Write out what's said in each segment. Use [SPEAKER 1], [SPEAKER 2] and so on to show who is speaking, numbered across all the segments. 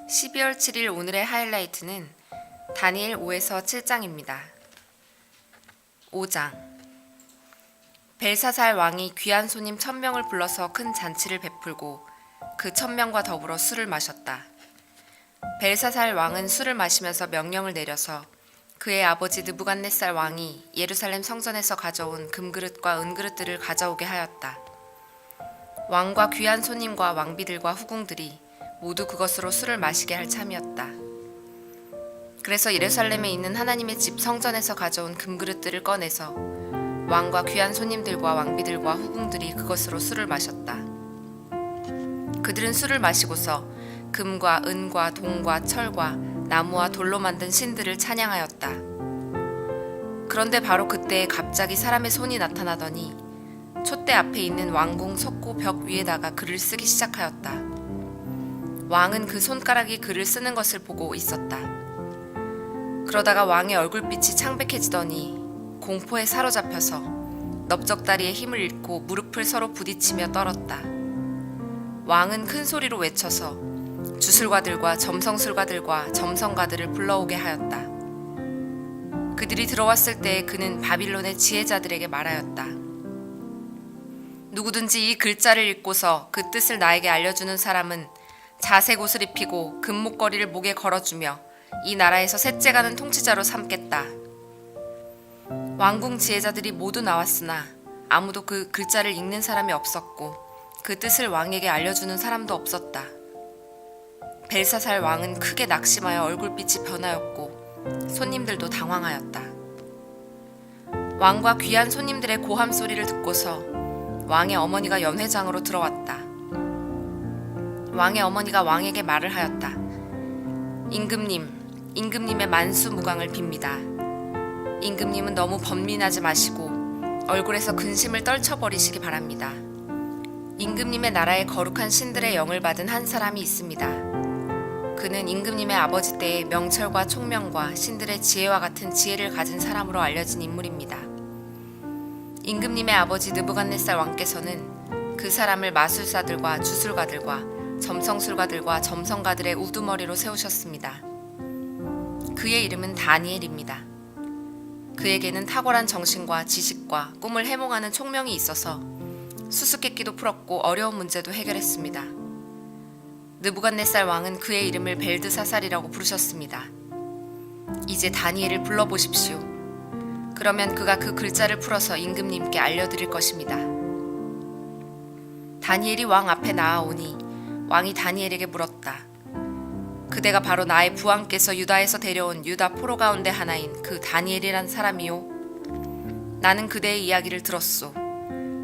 [SPEAKER 1] 12월 7일 오늘의 하이라이트는 다니엘 5에서 7장입니다. 5장. 벨사살 왕이 귀한 손님 1000명을 불러서 큰 잔치를 베풀고 그 1000명과 더불어 술을 마셨다. 벨사살 왕은 술을 마시면서 명령을 내려서 그의 아버지 느부갓네살 왕이 예루살렘 성전에서 가져온 금그릇과 은그릇들을 가져오게 하였다. 왕과 귀한 손님과 왕비들과 후궁들이 모두 그것으로 술을 마시게 할 참이었다. 그래서 예루살렘에 있는 하나님의 집 성전에서 가져온 금그릇들을 꺼내서 왕과 귀한 손님들과 왕비들과 후궁들이 그것으로 술을 마셨다. 그들은 술을 마시고서 금과 은과 동과 철과 나무와 돌로 만든 신들을 찬양하였다. 그런데 바로 그때 갑자기 사람의 손이 나타나더니 촛대 앞에 있는 왕궁 석고 벽 위에다가 글을 쓰기 시작하였다. 왕은 그 손가락이 글을 쓰는 것을 보고 있었다. 그러다가 왕의 얼굴빛이 창백해지더니 공포에 사로잡혀서 넓적다리에 힘을 잃고 무릎을 서로 부딪히며 떨었다. 왕은 큰 소리로 외쳐서 주술가들과 점성술가들과 점성가들을 불러오게 하였다. 그들이 들어왔을 때 그는 바빌론의 지혜자들에게 말하였다. 누구든지 이 글자를 읽고서 그 뜻을 나에게 알려주는 사람은 자색 옷을 입히고 금목걸이를 목에 걸어주며 이 나라에서 셋째 가는 통치자로 삼겠다. 왕궁 지혜자들이 모두 나왔으나 아무도 그 글자를 읽는 사람이 없었고 그 뜻을 왕에게 알려주는 사람도 없었다. 벨사살 왕은 크게 낙심하여 얼굴빛이 변하였고 손님들도 당황하였다. 왕과 귀한 손님들의 고함 소리를 듣고서 왕의 어머니가 연회장으로 들어왔다. 왕의 어머니가 왕에게 말을 하였다. 임금님의 만수무강을 빕니다. 임금님은 너무 번민하지 마시고 얼굴에서 근심을 떨쳐버리시기 바랍니다. 임금님의 나라에 거룩한 신들의 영을 받은 한 사람이 있습니다. 그는 임금님의 아버지 때의 명철과 총명과 신들의 지혜와 같은 지혜를 가진 사람으로 알려진 인물입니다. 임금님의 아버지 느부갓네살 왕께서는 그 사람을 마술사들과 주술가들과 점성술가들과 점성가들의 우두머리로 세우셨습니다. 그의 이름은 다니엘입니다. 그에게는 탁월한 정신과 지식과 꿈을 해몽하는 총명이 있어서 수수께끼도 풀었고 어려운 문제도 해결했습니다. 느부갓네살 왕은 그의 이름을 벨드사살이라고 부르셨습니다. 이제 다니엘을 불러보십시오. 그러면 그가 그 글자를 풀어서 임금님께 알려드릴 것입니다. 다니엘이 왕 앞에 나아오니 왕이 다니엘에게 물었다. 그대가 바로 나의 부왕께서 유다에서 데려온 유다 포로 가운데 하나인 그 다니엘이란 사람이요? 나는 그대의 이야기를 들었소.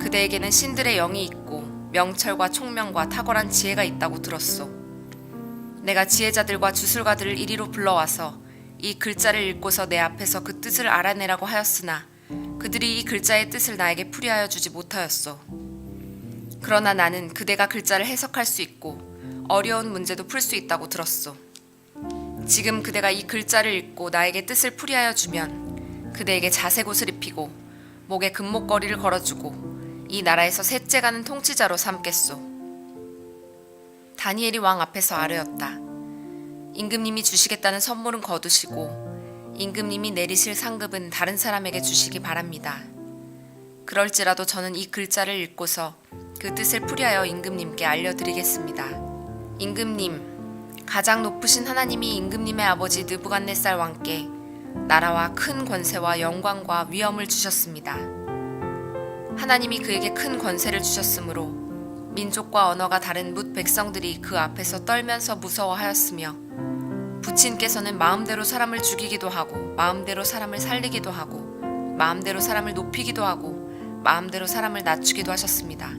[SPEAKER 1] 그대에게는 신들의 영이 있고 명철과 총명과 탁월한 지혜가 있다고 들었소. 내가 지혜자들과 주술가들을 이리로 불러와서 이 글자를 읽고서 내 앞에서 그 뜻을 알아내라고 하였으나 그들이 이 글자의 뜻을 나에게 풀이하여 주지 못하였소. 그러나 나는 그대가 글자를 해석할 수 있고 어려운 문제도 풀 수 있다고 들었소. 지금 그대가 이 글자를 읽고 나에게 뜻을 풀이하여 주면 그대에게 자색 옷을 입히고 목에 금목걸이를 걸어주고 이 나라에서 셋째 가는 통치자로 삼겠소. 다니엘이 왕 앞에서 아뢰었다. 임금님이 주시겠다는 선물은 거두시고 임금님이 내리실 상급은 다른 사람에게 주시기 바랍니다. 그럴지라도 저는 이 글자를 읽고서 그 뜻을 풀이하여 임금님께 알려드리겠습니다. 임금님, 가장 높으신 하나님이 임금님의 아버지 느부갓네살 왕께 나라와 큰 권세와 영광과 위엄을 주셨습니다. 하나님이 그에게 큰 권세를 주셨으므로 민족과 언어가 다른 뭇 백성들이 그 앞에서 떨면서 무서워하였으며 부친께서는 마음대로 사람을 죽이기도 하고 마음대로 사람을 살리기도 하고 마음대로 사람을 높이기도 하고 마음대로 사람을 낮추기도 하셨습니다.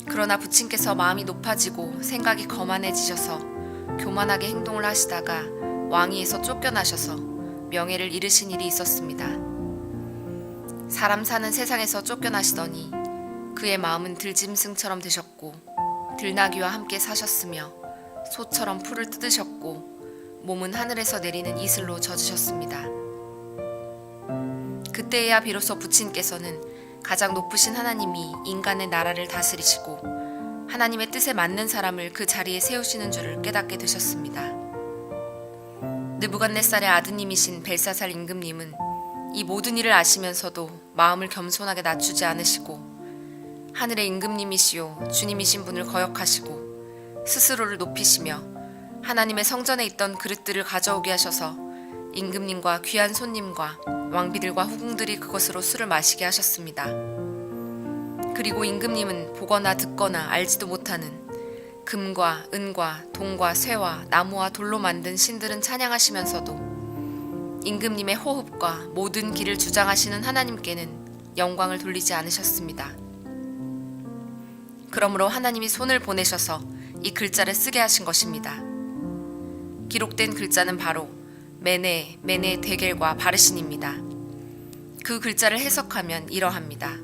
[SPEAKER 1] 그러나 부친께서 마음이 높아지고 생각이 거만해지셔서 교만하게 행동을 하시다가 왕위에서 쫓겨나셔서 명예를 잃으신 일이 있었습니다. 사람 사는 세상에서 쫓겨나시더니 그의 마음은 들짐승처럼 되셨고 들나귀와 함께 사셨으며 소처럼 풀을 뜯으셨고 몸은 하늘에서 내리는 이슬로 젖으셨습니다. 그때에야 비로소 부친께서는 가장 높으신 하나님이 인간의 나라를 다스리시고 하나님의 뜻에 맞는 사람을 그 자리에 세우시는 줄을 깨닫게 되셨습니다. 느부갓네살의 아드님이신 벨사살 임금님은 이 모든 일을 아시면서도 마음을 겸손하게 낮추지 않으시고 하늘의 임금님이시요 주님이신 분을 거역하시고 스스로를 높이시며 하나님의 성전에 있던 그릇들을 가져오게 하셔서 임금님과 귀한 손님과 왕비들과 후궁들이 그것으로 술을 마시게 하셨습니다. 그리고 임금님은 보거나 듣거나 알지도 못하는 금과 은과 동과 쇠와 나무와 돌로 만든 신들은 찬양하시면서도 임금님의 호흡과 모든 길을 주장하시는 하나님께는 영광을 돌리지 않으셨습니다. 그러므로 하나님이 손을 보내셔서 이 글자를 쓰게 하신 것입니다. 기록된 글자는 바로 메네, 데겔과 바르신입니다. 그 글자를 해석하면 이러합니다.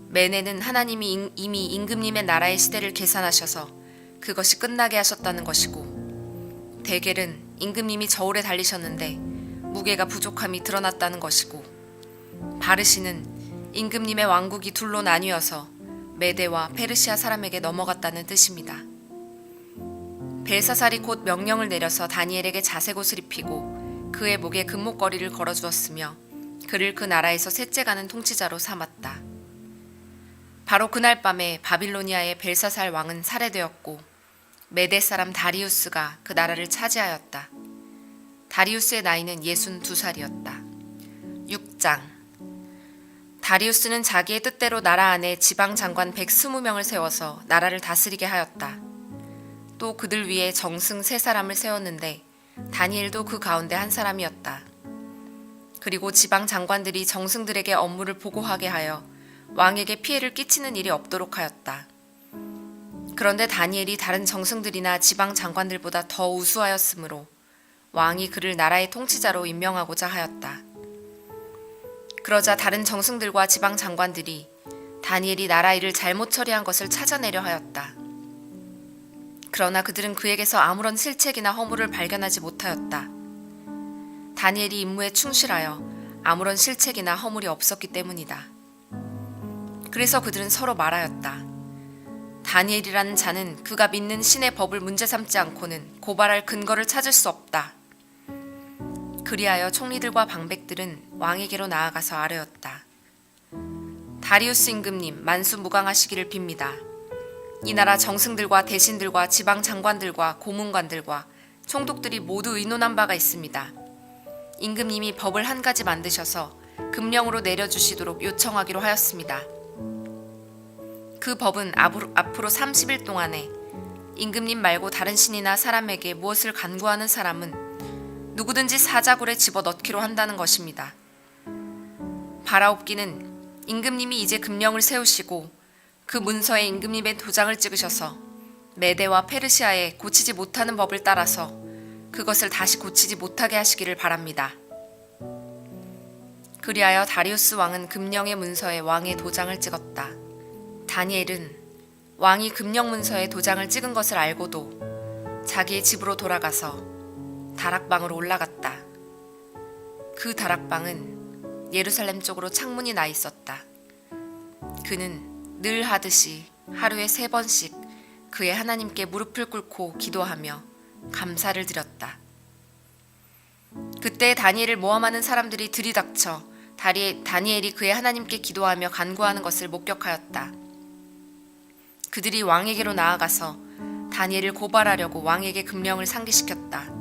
[SPEAKER 1] 메네는 하나님이 이미 임금님의 나라의 시대를 계산하셔서 그것이 끝나게 하셨다는 것이고, 데겔은 임금님이 저울에 달리셨는데 무게가 부족함이 드러났다는 것이고, 바르신은 임금님의 왕국이 둘로 나뉘어서 메대와 페르시아 사람에게 넘어갔다는 뜻입니다. 벨사살이 곧 명령을 내려서 다니엘에게 자색옷을 입히고 그의 목에 금목걸이를 걸어주었으며 그를 그 나라에서 셋째가는 통치자로 삼았다. 바로 그날 밤에 바빌로니아의 벨사살 왕은 살해되었고 메대 사람 다리우스가 그 나라를 차지하였다. 다리우스의 나이는 62살이었다. 6장. 다리우스는 자기의 뜻대로 나라 안에 지방 장관 120명을 세워서 나라를 다스리게 하였다. 또 그들 위에 정승 3사람을 세웠는데 다니엘도 그 가운데 한 사람이었다. 그리고 지방 장관들이 정승들에게 업무를 보고하게 하여 왕에게 피해를 끼치는 일이 없도록 하였다. 그런데 다니엘이 다른 정승들이나 지방 장관들보다 더 우수하였으므로 왕이 그를 나라의 통치자로 임명하고자 하였다. 그러자 다른 정승들과 지방 장관들이 다니엘이 나라 일을 잘못 처리한 것을 찾아내려 하였다. 그러나 그들은 그에게서 아무런 실책이나 허물을 발견하지 못하였다. 다니엘이 임무에 충실하여 아무런 실책이나 허물이 없었기 때문이다. 그래서 그들은 서로 말하였다. 다니엘이라는 자는 그가 믿는 신의 법을 문제 삼지 않고는 고발할 근거를 찾을 수 없다. 그리하여 총리들과 방백들은 왕에게로 나아가서 아뢰었다. 다리우스 임금님 만수무강하시기를 빕니다. 이 나라 정승들과 대신들과 지방 장관들과 고문관들과 총독들이 모두 의논한 바가 있습니다. 임금님이 법을 한 가지 만드셔서 금령으로 내려주시도록 요청하기로 하였습니다. 그 법은 앞으로 30일 동안에 임금님 말고 다른 신이나 사람에게 무엇을 간구하는 사람은 누구든지 사자굴에 집어넣기로 한다는 것입니다. 바라옵기는 임금님이 이제 금령을 세우시고 그 문서에 임금님의 도장을 찍으셔서 메대와 페르시아에 고치지 못하는 법을 따라서 그것을 다시 고치지 못하게 하시기를 바랍니다. 그리하여 다리우스 왕은 금령의 문서에 왕의 도장을 찍었다. 다니엘은 왕이 금령 문서에 도장을 찍은 것을 알고도 자기의 집으로 돌아가서 다락방으로 올라갔다. 그 다락방은 예루살렘 쪽으로 창문이 나 있었다. 그는 늘 하듯이 하루에 3번씩 그의 하나님께 무릎을 꿇고 기도하며 감사를 드렸다. 그때 다니엘을 모함하는 사람들이 들이닥쳐 다니엘이 그의 하나님께 기도하며 간구하는 것을 목격하였다. 그들이 왕에게로 나아가서 다니엘을 고발하려고 왕에게 금령을 상기시켰다.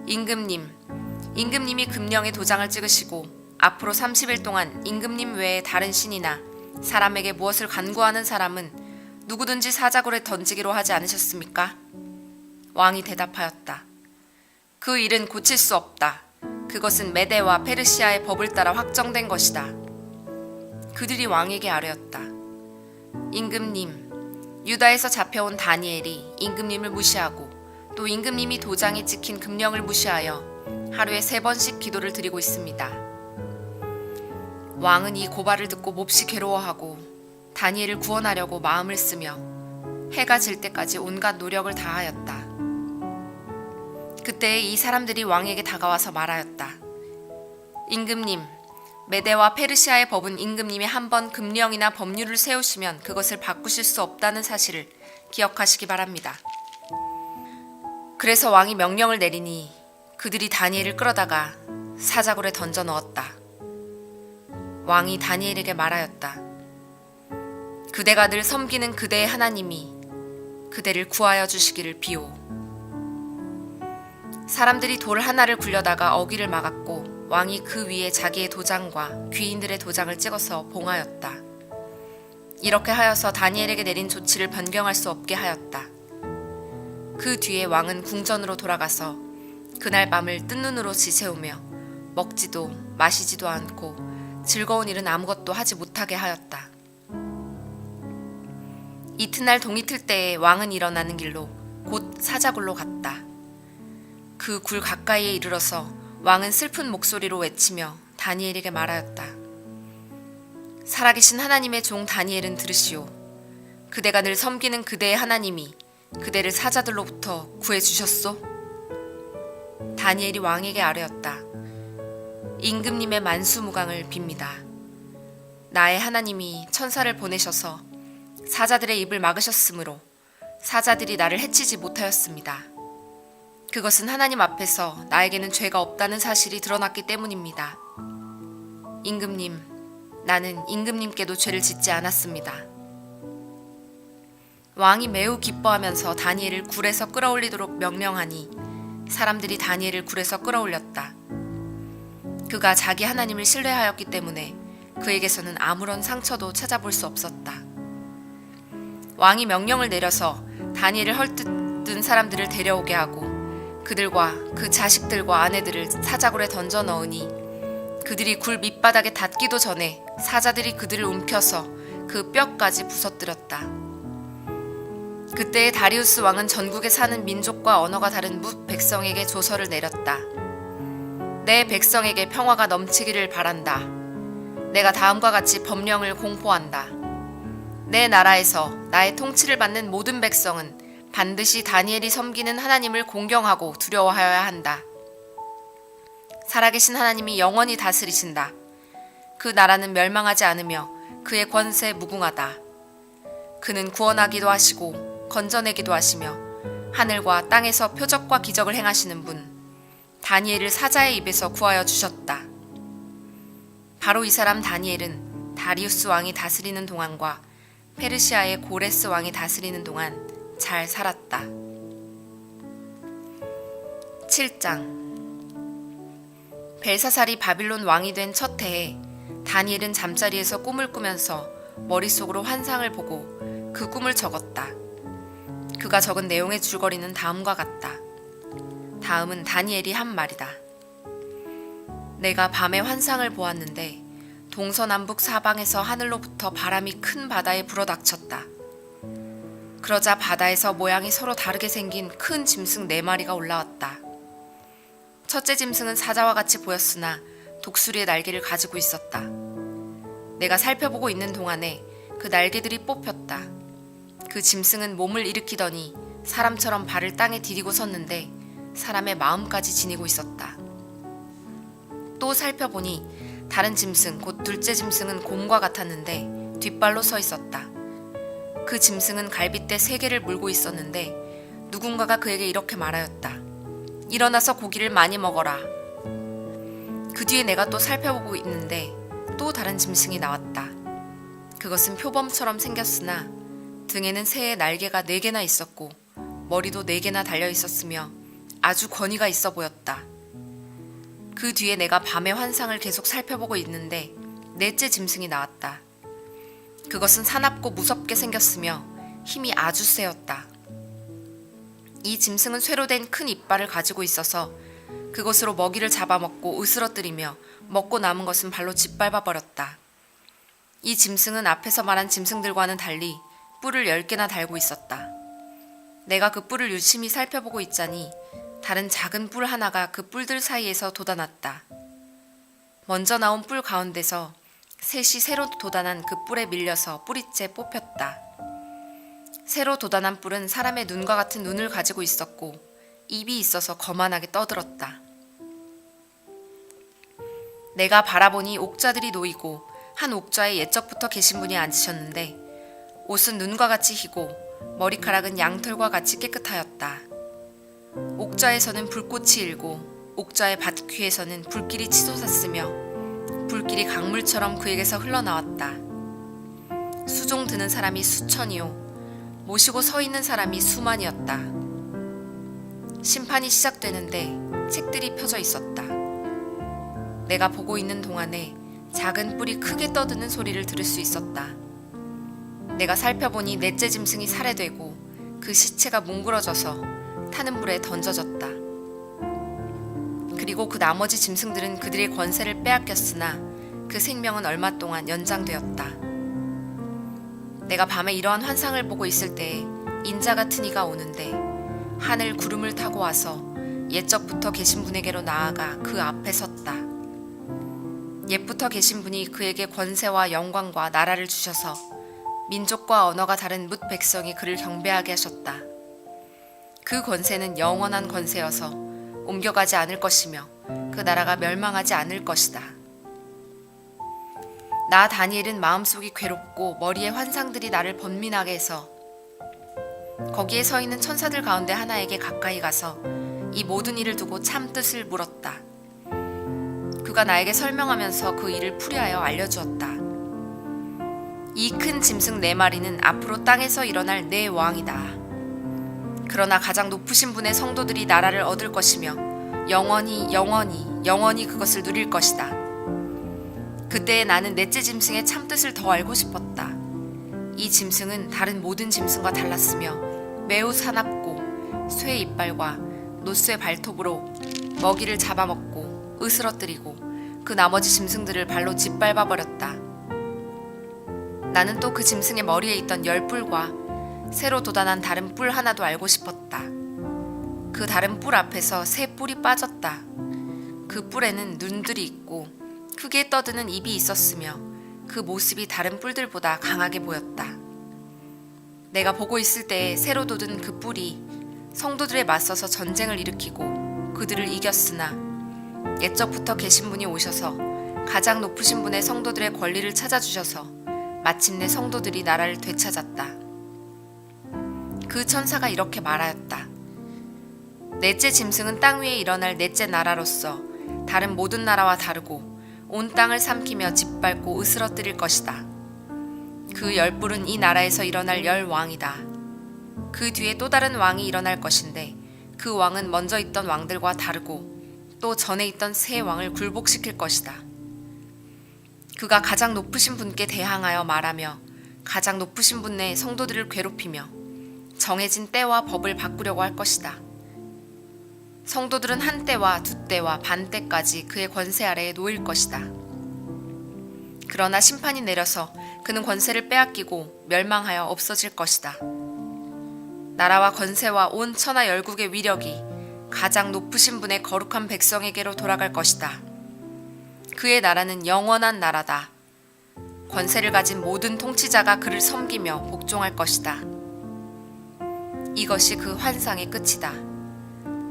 [SPEAKER 1] 임금님이 금령의 도장을 찍으시고 앞으로 30일 동안 임금님 외에 다른 신이나 사람에게 무엇을 간구하는 사람은 누구든지 사자굴에 던지기로 하지 않으셨습니까? 왕이 대답하였다. 그 일은 고칠 수 없다. 그것은 메대와 페르시아의 법을 따라 확정된 것이다. 그들이 왕에게 아뢰었다. 임금님, 유다에서 잡혀온 다니엘이 임금님을 무시하고 또 임금님이 도장이 찍힌 금령을 무시하여 하루에 3번씩 기도를 드리고 있습니다. 왕은 이 고발을 듣고 몹시 괴로워하고 다니엘을 구원하려고 마음을 쓰며 해가 질 때까지 온갖 노력을 다하였다. 그때 이 사람들이 왕에게 다가와서 말하였다. 임금님, 메대와 페르시아의 법은 임금님이 한번 금령이나 법률을 세우시면 그것을 바꾸실 수 없다는 사실을 기억하시기 바랍니다. 그래서 왕이 명령을 내리니 그들이 다니엘을 끌어다가 사자굴에 던져 넣었다. 왕이 다니엘에게 말하였다. 그대가 늘 섬기는 그대의 하나님이 그대를 구하여 주시기를 비오. 사람들이 돌 하나를 굴려다가 어귀를 막았고 왕이 그 위에 자기의 도장과 귀인들의 도장을 찍어서 봉하였다. 이렇게 하여서 다니엘에게 내린 조치를 변경할 수 없게 하였다. 그 뒤에 왕은 궁전으로 돌아가서 그날 밤을 뜬 눈으로 지새우며 먹지도 마시지도 않고 즐거운 일은 아무것도 하지 못하게 하였다. 이튿날 동이 틀 때에 왕은 일어나는 길로 곧 사자굴로 갔다. 그 굴 가까이에 이르러서 왕은 슬픈 목소리로 외치며 다니엘에게 말하였다. 살아계신 하나님의 종 다니엘은 들으시오. 그대가 늘 섬기는 그대의 하나님이 그대를 사자들로부터 구해주셨소? 다니엘이 왕에게 아뢰었다. 임금님의 만수무강을 빕니다. 나의 하나님이 천사를 보내셔서 사자들의 입을 막으셨으므로 사자들이 나를 해치지 못하였습니다. 그것은 하나님 앞에서 나에게는 죄가 없다는 사실이 드러났기 때문입니다. 임금님, 나는 임금님께도 죄를 짓지 않았습니다. 왕이 매우 기뻐하면서 다니엘을 굴에서 끌어올리도록 명령하니 사람들이 다니엘을 굴에서 끌어올렸다. 그가 자기 하나님을 신뢰하였기 때문에 그에게서는 아무런 상처도 찾아볼 수 없었다. 왕이 명령을 내려서 다니엘을 헐뜯은 사람들을 데려오게 하고 그들과 그 자식들과 아내들을 사자굴에 던져 넣으니 그들이 굴 밑바닥에 닿기도 전에 사자들이 그들을 움켜서 그 뼈까지 부서뜨렸다. 그때에 다리우스 왕은 전국에 사는 민족과 언어가 다른 뭇 백성에게 조서를 내렸다. 내 백성에게 평화가 넘치기를 바란다. 내가 다음과 같이 법령을 공포한다. 내 나라에서 나의 통치를 받는 모든 백성은 반드시 다니엘이 섬기는 하나님을 공경하고 두려워하여야 한다. 살아계신 하나님이 영원히 다스리신다. 그 나라는 멸망하지 않으며 그의 권세 무궁하다. 그는 구원하기도 하시고 건져내기도 하시며 하늘과 땅에서 표적과 기적을 행하시는 분, 다니엘을 사자의 입에서 구하여 주셨다. 바로 이 사람 다니엘은 다리우스 왕이 다스리는 동안과 페르시아의 고레스 왕이 다스리는 동안 잘 살았다. 7장. 벨사살이 바빌론 왕이 된 첫 해에 다니엘은 잠자리에서 꿈을 꾸면서 머릿속으로 환상을 보고 그 꿈을 적었다. 그가 적은 내용의 줄거리는 다음과 같다. 다음은 다니엘이 한 말이다. 내가 밤에 환상을 보았는데 동서남북 사방에서 하늘로부터 바람이 큰 바다에 불어닥쳤다. 그러자 바다에서 모양이 서로 다르게 생긴 큰 짐승 4마리가 올라왔다. 첫째 짐승은 사자와 같이 보였으나 독수리의 날개를 가지고 있었다. 내가 살펴보고 있는 동안에 그 날개들이 뽑혔다. 그 짐승은 몸을 일으키더니 사람처럼 발을 땅에 디디고 섰는데 사람의 마음까지 지니고 있었다. 또 살펴보니 다른 짐승, 곧 둘째 짐승은 곰과 같았는데 뒷발로 서 있었다. 그 짐승은 갈빗대 3개를 물고 있었는데 누군가가 그에게 이렇게 말하였다. 일어나서 고기를 많이 먹어라. 그 뒤에 내가 또 살펴보고 있는데 또 다른 짐승이 나왔다. 그것은 표범처럼 생겼으나 등에는 새의 날개가 4개나 있었고 머리도 4개나 달려 있었으며 아주 권위가 있어 보였다. 그 뒤에 내가 밤의 환상을 계속 살펴보고 있는데 넷째 짐승이 나왔다. 그것은 사납고 무섭게 생겼으며 힘이 아주 세었다. 이 짐승은 쇠로 된 큰 이빨을 가지고 있어서 그것으로 먹이를 잡아먹고 으스러뜨리며 먹고 남은 것은 발로 짓밟아 버렸다. 이 짐승은 앞에서 말한 짐승들과는 달리 뿔을 10개나 달고 있었다. 내가 그 뿔을 유심히 살펴보고 있자니 다른 작은 뿔 하나가 그 뿔들 사이에서 돋아났다. 먼저 나온 뿔 가운데서 셋이 새로 돋아난 그 뿔에 밀려서 뿌리째 뽑혔다. 새로 돋아난 뿔은 사람의 눈과 같은 눈을 가지고 있었고 입이 있어서 거만하게 떠들었다. 내가 바라보니 옥좌들이 놓이고 한 옥좌에 옛적부터 계신 분이 앉으셨는데 옷은 눈과 같이 희고 머리카락은 양털과 같이 깨끗하였다. 옥좌에서는 불꽃이 일고 옥좌의 밭귀에서는 불길이 치솟았으며 불길이 강물처럼 그에게서 흘러나왔다. 수종 드는 사람이 수천이요 모시고 서 있는 사람이 수만이었다. 심판이 시작되는데 책들이 펴져 있었다. 내가 보고 있는 동안에 작은 뿔이 크게 떠드는 소리를 들을 수 있었다. 내가 살펴보니 넷째 짐승이 살해되고 그 시체가 뭉그러져서 타는 불에 던져졌다. 그리고 그 나머지 짐승들은 그들의 권세를 빼앗겼으나 그 생명은 얼마 동안 연장되었다. 내가 밤에 이러한 환상을 보고 있을 때에 인자 같은 이가 오는데 하늘 구름을 타고 와서 옛적부터 계신 분에게로 나아가 그 앞에 섰다. 옛부터 계신 분이 그에게 권세와 영광과 나라를 주셔서 민족과 언어가 다른 뭇 백성이 그를 경배하게 하셨다. 그 권세는 영원한 권세여서 옮겨가지 않을 것이며 그 나라가 멸망하지 않을 것이다. 나 다니엘은 마음속이 괴롭고 머리에 환상들이 나를 번민하게 해서 거기에 서 있는 천사들 가운데 하나에게 가까이 가서 이 모든 일을 두고 참 뜻을 물었다. 그가 나에게 설명하면서 그 일을 풀이하여 알려주었다. 이 큰 짐승 4마리는 앞으로 땅에서 일어날 네 왕이다. 그러나 가장 높으신 분의 성도들이 나라를 얻을 것이며 영원히 그것을 누릴 것이다. 그때에 나는 넷째 짐승의 참뜻을 더 알고 싶었다. 이 짐승은 다른 모든 짐승과 달랐으며 매우 사납고 쇠의 이빨과 노쇠 발톱으로 먹이를 잡아먹고 으스러뜨리고 그 나머지 짐승들을 발로 짓밟아 버렸다. 나는 또 그 짐승의 머리에 있던 10뿔과 새로 돋아난 다른 뿔 하나도 알고 싶었다. 그 다른 뿔 앞에서 새 뿔이 빠졌다. 그 뿔에는 눈들이 있고 크게 떠드는 입이 있었으며 그 모습이 다른 뿔들보다 강하게 보였다. 내가 보고 있을 때에 새로 돋은 그 뿔이 성도들에 맞서서 전쟁을 일으키고 그들을 이겼으나 옛적부터 계신 분이 오셔서 가장 높으신 분의 성도들의 권리를 찾아주셔서 마침내 성도들이 나라를 되찾았다. 그 천사가 이렇게 말하였다. 넷째 짐승은 땅 위에 일어날 넷째 나라로서 다른 모든 나라와 다르고 온 땅을 삼키며 짓밟고 으스러뜨릴 것이다. 그 10뿔은 이 나라에서 일어날 10왕이다. 그 뒤에 또 다른 왕이 일어날 것인데 그 왕은 먼저 있던 왕들과 다르고 또 전에 있던 새 왕을 굴복시킬 것이다. 그가 가장 높으신 분께 대항하여 말하며 가장 높으신 분의 성도들을 괴롭히며 정해진 때와 법을 바꾸려고 할 것이다. 성도들은 한 때와 두 때와 반 때까지 그의 권세 아래에 놓일 것이다. 그러나 심판이 내려서 그는 권세를 빼앗기고 멸망하여 없어질 것이다. 나라와 권세와 온 천하 열국의 위력이 가장 높으신 분의 거룩한 백성에게로 돌아갈 것이다. 그의 나라는 영원한 나라다. 권세를 가진 모든 통치자가 그를 섬기며 복종할 것이다. 이것이 그 환상의 끝이다.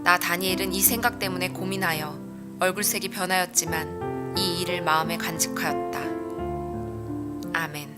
[SPEAKER 1] 나 다니엘은 이 생각 때문에 고민하여 얼굴색이 변하였지만 이 일을 마음에 간직하였다. 아멘.